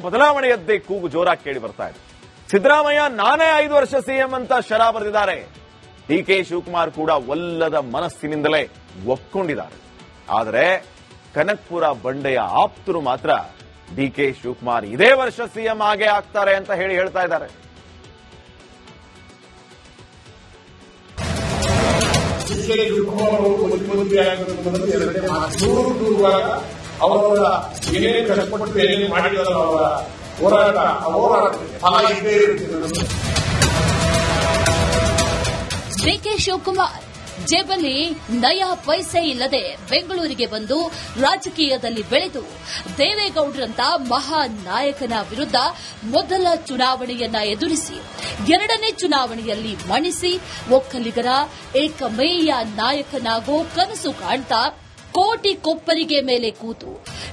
ಬದಲಾವಣೆಯದ್ದೇ ಕೂಗು ಜೋರಾಗಿ ಕೇಳಿ ಬರ್ತಾ ಇದೆ. ಸಿದ್ದರಾಮಯ್ಯ ನಾನೇ 5 ವರ್ಷ ಸಿಎಂ ಅಂತ ಶರ ಬರೆದಿದ್ದಾರೆ. ಡಿಕೆ ಶಿವಕುಮಾರ್ ಕೂಡ ಒಲ್ಲದ ಮನಸ್ಸಿನಿಂದಲೇ ಒಪ್ಕೊಂಡಿದ್ದಾರೆ. ಆದರೆ ಕನಕಪುರ ಬಂಡೆಯ ಆಪ್ತರು ಮಾತ್ರ ಡಿಕೆ ಶಿವಕುಮಾರ್ ಇದೇ ವರ್ಷ ಸಿಎಂ ಆಗೇ ಆಗ್ತಾರೆ ಅಂತ ಹೇಳ್ತಾ ಇದ್ದಾರೆ. ಶಿವಕುಮಾರ್ ಅವರು ಮುಖ್ಯಮಂತ್ರಿ ಅವರ ಏನೇನು ಕಷ್ಟಪಟ್ಟು ಏನೇನು ಮಾಡಿದಾರೋ ಅವರ ಹೋರಾಟ ಫಲ ಇದ್ದೇ ಇರುತ್ತೆ. ಡಿಕೆ ಶಿವಕುಮಾರ್ ಜೇಬಲ್ಲಿ ನಯಾ ಪೈಸೆ ಇಲ್ಲದೆ ಬೆಂಗಳೂರಿಗೆ ಬಂದು ರಾಜಕೀಯದಲ್ಲಿ ಬೆಳೆದು ದೇವೇಗೌಡರಂತ ಮಹಾನ್ ನಾಯಕನ ವಿರುದ್ಧ ಮೊದಲ ಚುನಾವಣೆಯನ್ನ ಎದುರಿಸಿ 2ನೇ ಚುನಾವಣೆಯಲ್ಲಿ ಮಣಿಸಿ ಒಕ್ಕಲಿಗರ ಏಕಮೇಯ ನಾಯಕನಾಗೋ ಕನಸು ಕಾಣ್ತಾ ಕೋಟಿ ಕೊಪ್ಪರಿಗೆ ಮೇಲೆ ಕೂತು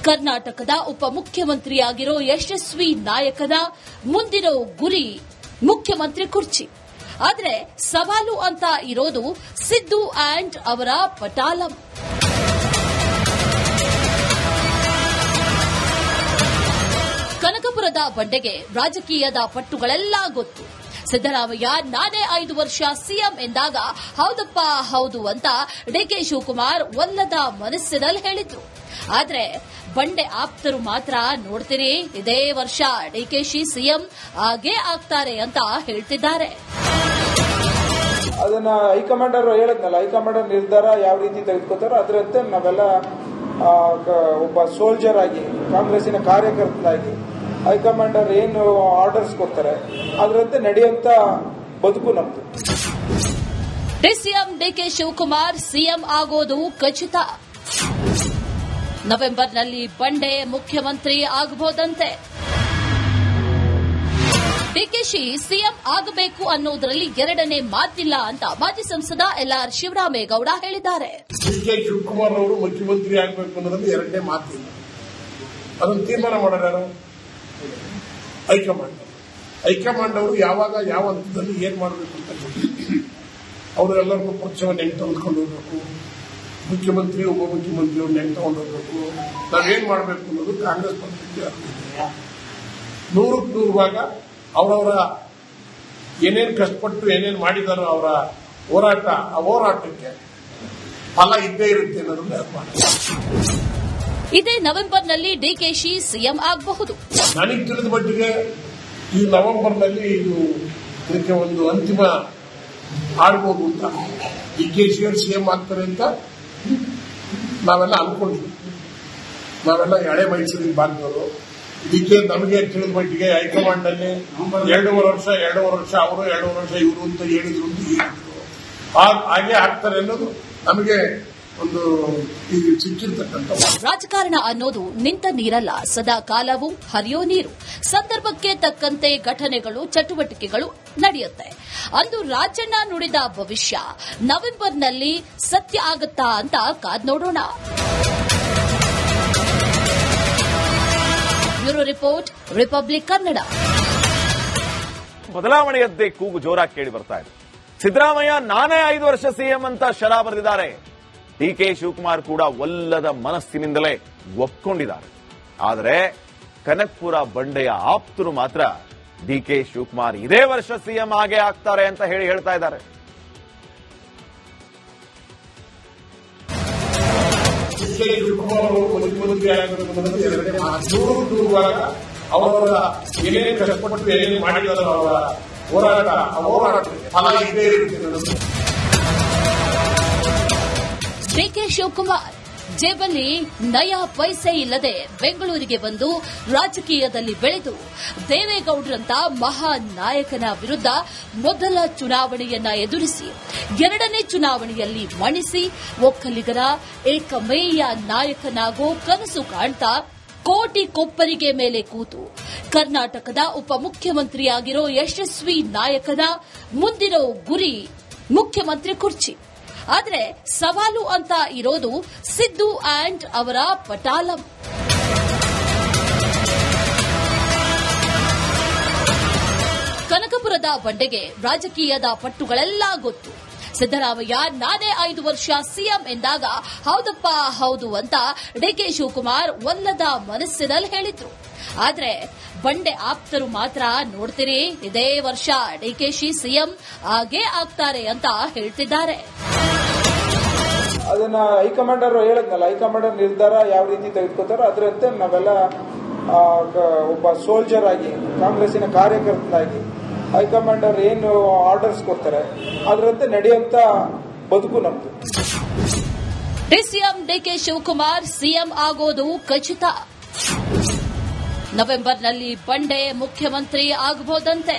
ಕರ್ನಾಟಕದ ಉಪಮುಖ್ಯಮಂತ್ರಿಯಾಗಿರೋ ಯಶಸ್ವಿ ನಾಯಕನ ಮುಂದಿರೋ ಗುರಿ ಮುಖ್ಯಮಂತ್ರಿ ಕುರ್ಚಿ. ಆದರೆ ಸವಾಲು ಅಂತ ಇರೋದು ಸಿದ್ದು ಆಂಡ್ ಅವರ ಪಟಾಲಂ. ಕನಕಪುರದ ಬಂಡೆಗೆ ರಾಜಕೀಯದ ಪಟ್ಟುಗಳೆಲ್ಲ ಗೊತ್ತು. ಸಿದ್ದರಾಮಯ್ಯ ನಾನೇ 5 ವರ್ಷ ಸಿಎಂ ಎಂದಾಗ ಹೌದಪ್ಪ ಹೌದು ಅಂತ ಡಿಕೆ ಶಿವಕುಮಾರ್ ಒಲ್ಲದ ಮನಸ್ಸಿನಲ್ಲಿ ಹೇಳಿದ್ರು. ಆದ್ರೆ ಬಂಡೆ ಆಪ್ತರು ಮಾತ್ರ ನೋಡ್ತೀರಿ ಇದೇ ವರ್ಷ ಡಿಕೆಶಿ ಸಿಎಂ ಆಗೇ ಆಗ್ತಾರೆ ಅಂತ ಹೇಳ್ತಿದ್ದಾರೆ. ಅದನ್ನ ಹೈಕಮಾಂಡರ್ ಹೇಳದ್ನಲ್ಲ, ಹೈಕಮಾಂಡರ್ ನಿರ್ಧಾರ ಯಾವ ರೀತಿ ತೆಗೆದುಕೊತಾರೋ ಅದರಂತೆ ನಾವೆಲ್ಲ ಒಬ್ಬ ಸೋಲ್ಜರ್ ಆಗಿ ಕಾಂಗ್ರೆಸ್ಸಿನ ಕಾರ್ಯಕರ್ತರಾಗಿ ಹೈಕಮಾಂಡರ್ ಏನು ಆರ್ಡರ್ಸ್ ಕೊಡ್ತಾರೆ ಅದರಂತೆ ನಡೆಯುವಂತ ಬದುಕು ನಮ್ದು. ಡಿಸಿಎಂ ಡಿಕೆ ಶಿವಕುಮಾರ್ ಸಿಎಂ ಆಗೋದು ಖಚಿತ. ನವೆಂಬರ್ನಲ್ಲಿ ಬಂಡೆ ಮುಖ್ಯಮಂತ್ರಿ ಆಗಬಹುದಂತೆ. ಡಿಕೆಶಿ ಸಿಎಂ ಆಗಬೇಕು ಅನ್ನೋದರಲ್ಲಿ 2ನೇ ಮಾತಿಲ್ಲ ಅಂತ ಮಾಜಿ ಸಂಸದ LR ಶಿವರಾಮೇಗೌಡ ಹೇಳಿದ್ದಾರೆ. ಡಿಕೆ ಶಿವಕುಮಾರ್ ಅವರು ಮುಖ್ಯಮಂತ್ರಿ ಆಗಬೇಕು ಅನ್ನೋದ್ರಲ್ಲಿ 2ನೇ ಮಾತಿಲ್ಲ. ಅದನ್ನು ತೀರ್ಮಾನ ಮಾಡೋರು ಹೈಕಮಾಂಡ್ ಅವರು ಯಾವಾಗ ಯಾವ ಹಂತದಲ್ಲಿ ಏನ್ ಮಾಡಬೇಕು ಅಂತ ಅವರು ಎಲ್ಲರಿಗೂ ಪಕ್ಷವನ್ನು ಹೆಂಗ್ ತೆಗೆದುಕೊಂಡು ಹೋಗ್ಬೇಕು, ಮುಖ್ಯಮಂತ್ರಿ ಉಪಮುಖ್ಯಮಂತ್ರಿ ಅವ್ರನ್ನ ಹೆಂಗ್ ತಗೊಂಡು ಹೋಗ್ಬೇಕು, ನಾವೇನ್ ಮಾಡಬೇಕು ಅನ್ನೋದು ಕಾಂಗ್ರೆಸ್ ಪಕ್ಷಕ್ಕೆ 100ಕ್ಕೆ 100 ಭಾಗ ಅವರವರ ಏನೇನು ಕಷ್ಟಪಟ್ಟು ಏನೇನು ಮಾಡಿದಾರೋ ಅವರ ಹೋರಾಟಕ್ಕೆ ಫಲ ಇದ್ದೇ ಇರುತ್ತೆ ಅನ್ನೋದನ್ನ ನಿರ್ಮಾಣ. ಇದೇ ನವೆಂಬರ್ನಲ್ಲಿ ಡಿಕೆಶಿ ಸಿಎಂ ಆಗಬಹುದು. ನನಗೆ ತಿಳಿದ ಮಟ್ಟಿಗೆ ಈ ನವೆಂಬರ್ನಲ್ಲಿ ಇದಕ್ಕೆ ಒಂದು ಅಂತಿಮ ಆಡ್ಬೋದು ಅಂತ. ಡಿಕೆಶಿ ಅವರು ಸಿಎಂ ಆಗ್ತಾರೆ ಅಂತ ನಾವೆಲ್ಲ ಅನ್ಕೊಂಡಿದ್ವಿ. ನಾವೆಲ್ಲ ಹಳೆ ಮೈಸೂರಿನ ಭಾಗದವರು. ಇದಕ್ಕೆ ನಮಗೆ ತಿಳಿದ ಮಟ್ಟಿಗೆ ಹೈಕಮಾಂಡ್ ಅಲ್ಲಿ 2.5 ವರ್ಷ ಅವರು 2.5 ವರ್ಷ ಇವರು ಅಂತ ಹೇಳಿದ್ರು ಹಾಗೆ ಆಗ್ತಾರೆ ಅನ್ನೋದು ನಮಗೆ ಒಂದು ಸಿಕ್ಕಿರ್ತಕ್ಕಂಥ. ರಾಜಕಾರಣ ಅನ್ನೋದು ನಿಂತ ನೀರಲ್ಲ, ಸದಾ ಕಾಲವೂ ಹರಿಯೋ ನೀರು. ಸಂದರ್ಭಕ್ಕೆ ತಕ್ಕಂತೆ ಘಟನೆಗಳು ಚಟುವಟಿಕೆಗಳು ನಡೆಯುತ್ತೆ. ಅಂದು ರಾಜಣ್ಣ ನುಡಿದ ಭವಿಷ್ಯ ನವೆಂಬರ್ನಲ್ಲಿ ಸತ್ಯ ಆಗುತ್ತಾ ಅಂತ ಕಾದ್ ನೋಡೋಣ. Bureau report, republic Kannada. ಬದಲಾವಣೆಯದ್ದೇ ಕೂಗು ಜೋರಾಗಿ ಕೇಳಿ ಬರ್ತಾ ಇದೆ. ಸಿದ್ದರಾಮಯ್ಯ ನಾನೇ 5 ವರ್ಷ ಸಿಎಂ ಅಂತ ಶರ ಬರೆದಿದ್ದಾರೆ. ಡಿಕೆ ಶಿವಕುಮಾರ್ ಕೂಡ ಒಲ್ಲದ ಮನಸ್ಸಿನಿಂದಲೇ ಒಪ್ಕೊಂಡಿದ್ದಾರೆ. ಆದರೆ ಕನಕಪುರ ಬಂಡೆಯ ಆಪ್ತರು ಮಾತ್ರ ಡಿಕೆ ಶಿವಕುಮಾರ್ ಇದೇ ವರ್ಷ ಸಿಎಂ ಆಗೇ ಆಗ್ತಾರೆ ಅಂತ ಹೇಳ್ತಾ ಇದ್ದಾರೆ. ಶಿವಕುಮಾರ್ ಅವರು ಮುಖ್ಯಮಂತ್ರಿ ಆಗಬೇಕು 100ಕ್ಕೆ 100 ಭಾಗ ಅವರ ಏನೇನು ಕಷ್ಟಪಟ್ಟು ಏನೇನು ಮಾಡಿದಾರೋ ಅವರ ಹೋರಾಟಕ್ಕೆ ಫಲ ಇದ್ದೇ ಇರುತ್ತೆ. ಡಿಕೆ ಶಿವಕುಮಾರ್ ಜೇಬಲ್ಲಿ ನಯಾ ಪೈಸೆ ಇಲ್ಲದೆ ಬೆಂಗಳೂರಿಗೆ ಬಂದು ರಾಜಕೀಯದಲ್ಲಿ ಬೆಳೆದು ದೇವೇಗೌಡರಂತ ಮಹಾನ್ ನಾಯಕನ ವಿರುದ್ಧ ಮೊದಲ ಚುನಾವಣೆಯನ್ನ ಎದುರಿಸಿ 2ನೇ ಚುನಾವಣೆಯಲ್ಲಿ ಮಣಿಸಿ ಒಕ್ಕಲಿಗರ ಏಕಮೇಯ ನಾಯಕನಾಗೋ ಕನಸು ಕಾಣ್ತಾ ಕೋಟಿ ಕೊಪ್ಪರಿಗೆ ಮೇಲೆ ಕೂತು ಕರ್ನಾಟಕದ ಉಪಮುಖ್ಯಮಂತ್ರಿಯಾಗಿರೋ ಯಶಸ್ವಿ ನಾಯಕನ ಮುಂದಿರೋ ಗುರಿ ಮುಖ್ಯಮಂತ್ರಿ ಕುರ್ಚಿ. ಆದರೆ ಸವಾಲು ಅಂತ ಇರೋದು ಸಿದ್ದು ಆಂಡ್ ಅವರ ಪಟಾಲಂ. ಕನಕಪುರದ ಬಂಡೆಗೆ ರಾಜಕೀಯದ ಪಟ್ಟುಗಳೆಲ್ಲ ಗೊತ್ತು. ಸಿದ್ದರಾಮಯ್ಯ ನಾನೇ 5 ವರ್ಷ ಸಿಎಂ ಎಂದಾಗ ಹೌದಪ್ಪ ಹೌದು ಅಂತ ಡಿಕೆ ಶಿವಕುಮಾರ್ ಒಲ್ಲದ ಮನಸ್ಸಿನಲ್ಲಿ ಹೇಳಿದ್ರು. ಆದ್ರೆ ಬಂಡೆ ಆಪ್ತರು ಮಾತ್ರ ನೋಡ್ತೀರಿ ಇದೇ ವರ್ಷ ಡಿಕೆಶಿ ಸಿಎಂ ಆಗೇ ಆಗ್ತಾರೆ ಅಂತ ಹೇಳ್ತಿದ್ದಾರೆ. ಅದನ್ನ ಹೈಕಮಾಂಡರ್ ಹೇಳದ್ನಲ್ಲ, ಹೈಕಮಾಂಡರ್ ನಿರ್ಧಾರ ಯಾವ ರೀತಿ ತೆಗೆದುಕೊತಾರೋ ಅದರಂತೆ ನಾವೆಲ್ಲ ಒಬ್ಬ ಸೋಲ್ಜರ್ ಆಗಿ ಕಾಂಗ್ರೆಸ್ಸಿನ ಕಾರ್ಯಕರ್ತನಾಗಿ ಹೈಕಮಾಂಡರ್ ಏನು ಆರ್ಡರ್ಸ್ ಕೊಡ್ತಾರೆ ಅದರಂತೆ ನಡೆಯುವಂತ ಬದುಕು ನಮ್ದು. ಡಿಸಿಎಂ ಡಿಕೆ ಶಿವಕುಮಾರ್ ಸಿಎಂ ಆಗೋದು ಖಚಿತ. ನವೆಂಬರ್ನಲ್ಲಿ ಬಂಡೆ ಮುಖ್ಯಮಂತ್ರಿ ಆಗಬಹುದಂತೆ.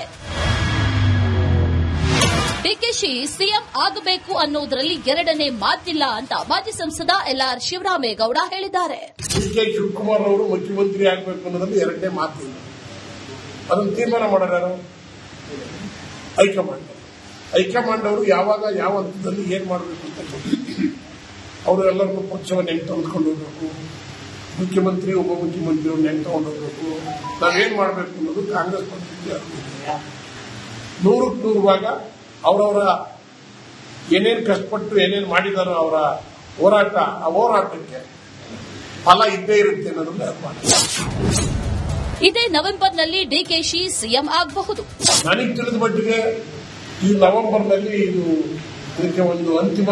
ಡಿಕೆಶಿ ಸಿಎಂ ಆಗಬೇಕು ಅನ್ನೋದರಲ್ಲಿ ಎರಡನೇ ಮಾತಿಲ್ಲ ಅಂತ ಮಾಜಿ ಸಂಸದ ಎಲ್ಆರ್ ಶಿವರಾಮೇಗೌಡ ಹೇಳಿದ್ದಾರೆ. ಡಿಕೆ ಶಿವಕುಮಾರ್ ಅವರು ಮುಖ್ಯಮಂತ್ರಿ ಆಗಬೇಕು ಅನ್ನೋದ್ರಲ್ಲಿ ಎರಡನೇ ಮಾತಿಲ್ಲ. ಅದನ್ನು ತೀರ್ಮಾನ ಮಾಡೋರು ಹೈಕಮಾಂಡ್. ಹೈಕಮಾಂಡ್ ಅವರು ಯಾವಾಗ ಯಾವ ಹಂತದಲ್ಲಿ ಏನ್ ಮಾಡಬೇಕು ಅಂತ ಅವರು ಎಲ್ಲರಿಗೂ ಪಕ್ಷವನ್ನು ಹೆಂಗೆ ತೆಗೆದುಕೊಂಡು ಹೋಗ್ಬೇಕು, ಮುಖ್ಯಮಂತ್ರಿ ಉಪಮುಖ್ಯಮಂತ್ರಿ ಅವ್ರನ್ನ ಹೆಂಗೆ ತಗೊಂಡು ಹೋಗ್ಬೇಕು, ನಾವೇನ್ ಮಾಡಬೇಕು ಅನ್ನೋದು ಕಾಂಗ್ರೆಸ್ ಪಕ್ಷಕ್ಕೆ 100% ಭಾಗ ಅವರವರ ಏನೇನು ಕಷ್ಟಪಟ್ಟು ಏನೇನು ಮಾಡಿದಾರೋ ಅವರ ಹೋರಾಟ, ಆ ಹೋರಾಟಕ್ಕೆ ಫಲ ಇದ್ದೇ ಇರುತ್ತೆ ಅನ್ನೋದನ್ನ ಇದೇ ನವೆಂಬರ್ನಲ್ಲಿ ಡಿಕೆಶಿ ಸಿಎಂ ಆಗಬಹುದು. ನನಗೆ ತಿಳಿದ ಮಟ್ಟಿಗೆ ಈ ನವೆಂಬರ್ನಲ್ಲಿ ಇದಕ್ಕೆ ಒಂದು ಅಂತಿಮ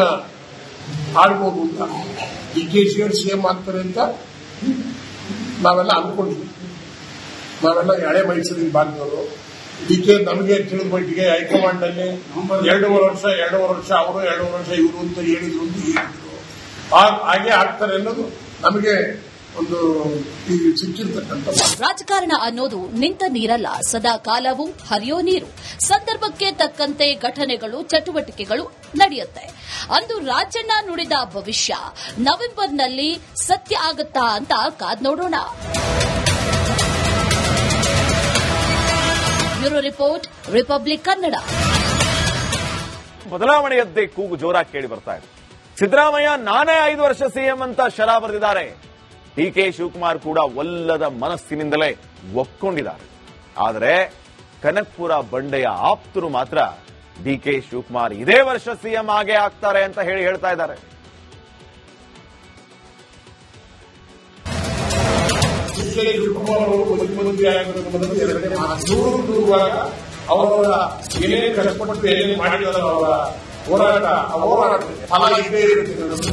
ಆಡ್ಬೋದು ಅಂತ. ಡಿಕೆಶಿ ಅವರು ಸಿಎಂ ಆಗ್ತಾರೆ ಅಂತ ನಾವೆಲ್ಲ ಅನ್ಕೊಂಡಿದ್ವಿ. ನಾವೆಲ್ಲ ಹಳೆ ಮೈಸೂರಿನ ಭಾಗದವರು. ಡಿಕೆ ನಮಗೆ ತಿಳಿದ ಮಟ್ಟಿಗೆ ಹೈಕಮಾಂಡ್ ಅಲ್ಲಿ 2.5 ವರ್ಷ ಅವರು 2.5 ವರ್ಷ ಇವರು ಅಂತ ಹೇಳಿದ್ರು. ಹಾಗೆ ಆಗ್ತಾರೆ ಅನ್ನೋದು ನಮಗೆ ಒಂದು ಸಿಕ್ಕಿರ್ತಕ್ಕಂಥ. ರಾಜಕಾರಣ ಅನ್ನೋದು ನಿಂತ ನೀರಲ್ಲ, ಸದಾ ಕಾಲವೂ ಹರಿಯೋ ನೀರು. ಸಂದರ್ಭಕ್ಕೆ ತಕ್ಕಂತೆ ಘಟನೆಗಳು, ಚಟುವಟಿಕೆಗಳು ನಡೆಯುತ್ತೆ. ಅಂದು ರಾಜಣ್ಣ ನುಡಿದ ಭವಿಷ್ಯ ನವೆಂಬರ್ನಲ್ಲಿ ಸತ್ಯ ಆಗುತ್ತಾ ಅಂತ ಕಾದ್ ನೋಡೋಣ. Bureau report, republic Kannada. ಬದಲಾವಣೆಯದ್ದೇ ಕೂಗು ಜೋರಾಗಿ ಕೇಳಿ ಬರ್ತಾ ಇದೆ. ಸಿದ್ದರಾಮಯ್ಯ ನಾನೇ 5 ವರ್ಷ ಸಿಎಂ ಅಂತ ಶರ ಬರೆದಿದ್ದಾರೆ. ಡಿಕೆ ಶಿವಕುಮಾರ್ ಕೂಡ ಒಲ್ಲದ ಮನಸ್ಸಿನಿಂದಲೇ ಒಪ್ಕೊಂಡಿದ್ದಾರೆ. ಆದರೆ ಕನಕಪುರ ಬಂಡೆಯ ಆಪ್ತರು ಮಾತ್ರ ಡಿಕೆ ಶಿವಕುಮಾರ್ ಇದೇ ವರ್ಷ ಸಿಎಂ ಆಗೇ ಆಗ್ತಾರೆ ಅಂತ ಹೇಳ್ತಾ ಇದ್ದಾರೆ. ಶಿವಕುಮಾರ್ ಅವರು ಮುಖ್ಯಮಂತ್ರಿ ಆಗಬೇಕು ಎರಡನೇ ಮಾತು. ಅವರ ಏನೇನು ಕಷ್ಟಪಟ್ಟು ಏನೇನು ಮಾಡಿದಾರೋ ಅವರ ಹೋರಾಟ, ಆ ಹೋರಾಟಕ್ಕೆ ಫಲ ಇದ್ದೇ ಇರುತ್ತೆ.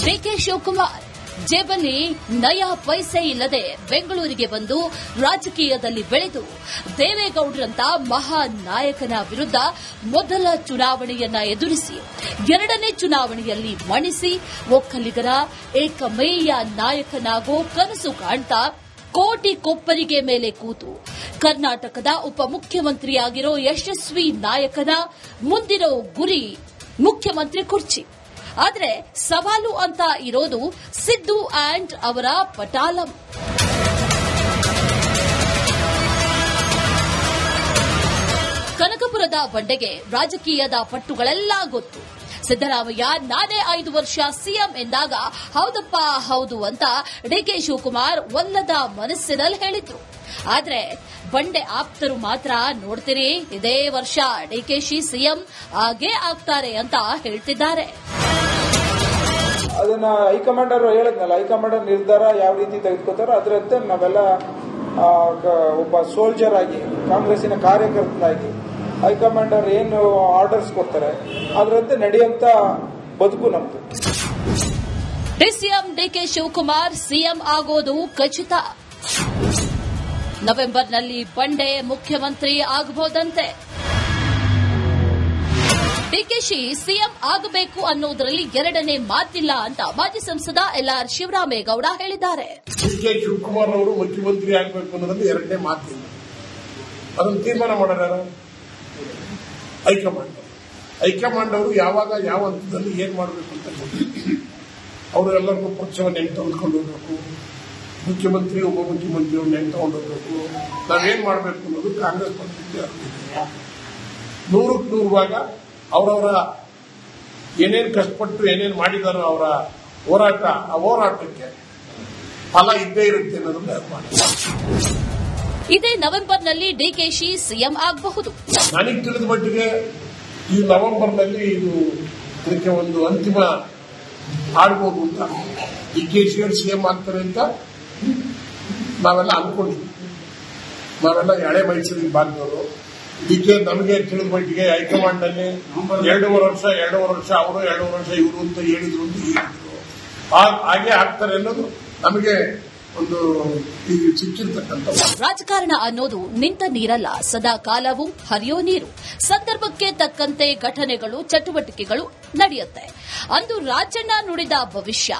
ಡಿಕೆ ಶಿವಕುಮಾರ್ ಜೇಬಲ್ಲಿ ನಯಾ ಪೈಸೆ ಇಲ್ಲದೆ ಬೆಂಗಳೂರಿಗೆ ಬಂದು ರಾಜಕೀಯದಲ್ಲಿ ಬೆಳೆದು ದೇವೇಗೌಡರಂತ ಮಹಾನ್ ನಾಯಕನ ವಿರುದ್ಧ ಮೊದಲ ಚುನಾವಣೆಯನ್ನ ಎದುರಿಸಿ 2ನೇ ಚುನಾವಣೆಯಲ್ಲಿ ಮಣಿಸಿ ಒಕ್ಕಲಿಗರ ಏಕಮೇಯ ನಾಯಕನಾಗೋ ಕನಸು ಕಾಣ್ತಾ ಕೋಟಿ ಕೊಪ್ಪರಿಗೆ ಮೇಲೆ ಕೂತು ಕರ್ನಾಟಕದ ಉಪಮುಖ್ಯಮಂತ್ರಿಯಾಗಿರೋ ಯಶಸ್ವಿ ನಾಯಕನ ಮುಂದಿರೋ ಗುರಿ ಮುಖ್ಯಮಂತ್ರಿ ಕುರ್ಚಿ. ಆದ್ರೆ ಸವಾಲು ಅಂತ ಇರೋದು ಸಿದ್ದು ಆಂಡ್ ಅವರ ಪಟಾಲಂ. ಕನಕಪುರದ ಬಂಡೆಗೆ ರಾಜಕೀಯದ ಪಟ್ಟುಗಳೆಲ್ಲ ಗೊತ್ತು. ಸಿದ್ದರಾಮಯ್ಯ ನಾನೇ 5 ವರ್ಷ ಸಿಎಂ ಎಂದಾಗ ಹೌದಪ್ಪ ಹೌದು ಅಂತ ಡಿಕೆ ಶಿವಕುಮಾರ್ ಒಲ್ಲದ ಮನಸ್ಸಿನಲ್ಲಿ ಹೇಳಿದ್ರು. ಆದ್ರೆ ಬಂಡೆ ಆಪ್ತರು ಮಾತ್ರ ನೋಡ್ತೀರಿ ಇದೇ ವರ್ಷ ಡಿಕೆಶಿ ಸಿಎಂ ಆಗೇ ಆಗ್ತಾರೆ ಅಂತ ಹೇಳ್ತಿದ್ದಾರೆ. ಅದನ್ನ ಹೈಕಮಾಂಡರ್ ಹೇಳದ್ನಲ್ಲ, ಹೈಕಮಾಂಡರ್ ನಿರ್ಧಾರ ಯಾವ ರೀತಿ ತೆಗೆದುಕೊತಾರೋ ಅದರಂತೆ ನಾವೆಲ್ಲ ಒಬ್ಬ ಸೋಲ್ಜರ್ ಆಗಿ ಕಾಂಗ್ರೆಸ್ಸಿನ ಕಾರ್ಯಕರ್ತನಾಗಿ ಹೈಕಮಾಂಡರ್ ಏನು ಆರ್ಡರ್ಸ್ ಕೊಡ್ತಾರೆ ಅದರಂತೆ ನಡೆಯುವಂತ ಬದುಕು ನಮ್ದು. ಡಿಸಿಎಂ ಡಿಕೆ ಶಿವಕುಮಾರ್ ಸಿಎಂ ಆಗೋದು ಖಚಿತ. ನವೆಂಬರ್ನಲ್ಲಿ ಬಂಡೆ ಮುಖ್ಯಮಂತ್ರಿ ಆಗಬಹುದಂತೆ. ಡಿಕೆಶಿ ಸಿಎಂ ಆಗಬೇಕು ಅನ್ನೋದರಲ್ಲಿ ಎರಡನೇ ಮಾತಿಲ್ಲ ಅಂತ ಮಾಜಿ ಸಂಸದ ಎಲ್ಆರ್ ಶಿವರಾಮೇಗೌಡ ಹೇಳಿದ್ದಾರೆ. ಡಿಕೆ ಶಿವಕುಮಾರ್ ಅವರು ಮುಖ್ಯಮಂತ್ರಿ ಆಗಬೇಕು ಅನ್ನೋದ್ರಲ್ಲಿ ಎರಡನೇ ಮಾತಿಲ್ಲ. ಅದನ್ನು ತೀರ್ಮಾನ ಮಾಡೋರು ಹೈಕಮಾಂಡ್. ಹೈಕಮಾಂಡ್ ಅವರು ಯಾವಾಗ ಯಾವ ಹಂತದಲ್ಲಿ ಏನ್ ಮಾಡಬೇಕು ಅಂತ ಅವರು ಎಲ್ಲರಿಗೂ ಪಕ್ಷವನ್ನು ಹೆಂಗೆ ತೆಗೆದುಕೊಂಡು ಹೋಗ್ಬೇಕು, ಮುಖ್ಯಮಂತ್ರಿ ಉಪಮುಖ್ಯಮಂತ್ರಿ ಅವ್ರನ್ನ ಹೆಂಗೆ ತಗೊಂಡು ಹೋಗ್ಬೇಕು, ನಾವೇನ್ ಮಾಡಬೇಕು ಅನ್ನೋದು ಕಾಂಗ್ರೆಸ್ ಪಕ್ಷಕ್ಕೆ 100% ಭಾಗ ಅವರವರ ಏನೇನು ಕಷ್ಟಪಟ್ಟು ಏನೇನು ಮಾಡಿದಾರೋ ಅವರ ಹೋರಾಟ, ಆ ಹೋರಾಟಕ್ಕೆ ಫಲ ಇದ್ದೇ ಇರುತ್ತೆ ಅನ್ನೋದನ್ನ ಇದೇ ನವೆಂಬರ್ನಲ್ಲಿ ಡಿಕೆಶಿ ಸಿಎಂ ಆಗಬಹುದು. ನನಗೆ ತಿಳಿದ ಮಟ್ಟಿಗೆ ಈ ನವೆಂಬರ್ನಲ್ಲಿ ಇದಕ್ಕೆ ಒಂದು ಅಂತಿಮ ಆಡ್ಬೋದು ಅಂತ. ಡಿಕೆಶಿ ಅವರು ಸಿಎಂ ಆಗ್ತಾರೆ ಅಂತ ನಾವೆಲ್ಲ ಅನ್ಕೊಂಡಿದ್ವಿ. ನಾವೆಲ್ಲ ಹಳೆ ಮೈಸೂರಿನ ಭಾಗದವರು. ಇದಕ್ಕೆ ನಮಗೆ ತಿಳಿದ ಮಟ್ಟಿಗೆ ಹೈಕಮಾಂಡ್ ನಲ್ಲಿ 2.5 ವರ್ಷ ಅವರು 2.5 ವರ್ಷ ಇವರು ಅಂತ ಹೇಳಿದ್ರು ಹಾಗೆ ಆಗ್ತಾರೆ ಅನ್ನೋದು ನಮಗೆ ಒಂದು ಸಿಕ್ಕಿರ್ತಕ್ಕಂಥ. ರಾಜಕಾರಣ ಅನ್ನೋದು ನಿಂತ ನೀರಲ್ಲ, ಸದಾ ಕಾಲವೂ ಹರಿಯೋ ನೀರು. ಸಂದರ್ಭಕ್ಕೆ ತಕ್ಕಂತೆ ಘಟನೆಗಳು, ಚಟುವಟಿಕೆಗಳು ನಡೆಯುತ್ತೆ. ಅಂದು ರಾಜಣ್ಣ ನುಡಿದ ಭವಿಷ್ಯ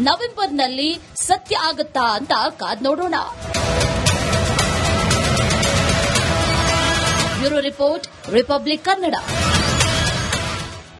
ನವೆಂಬರ್ನಲ್ಲಿ ಸತ್ಯ ಆಗುತ್ತಾ ಅಂತ ಕಾದ್ ನೋಡೋಣ. Bureau report, republic Kannada.